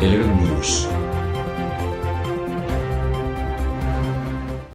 11 News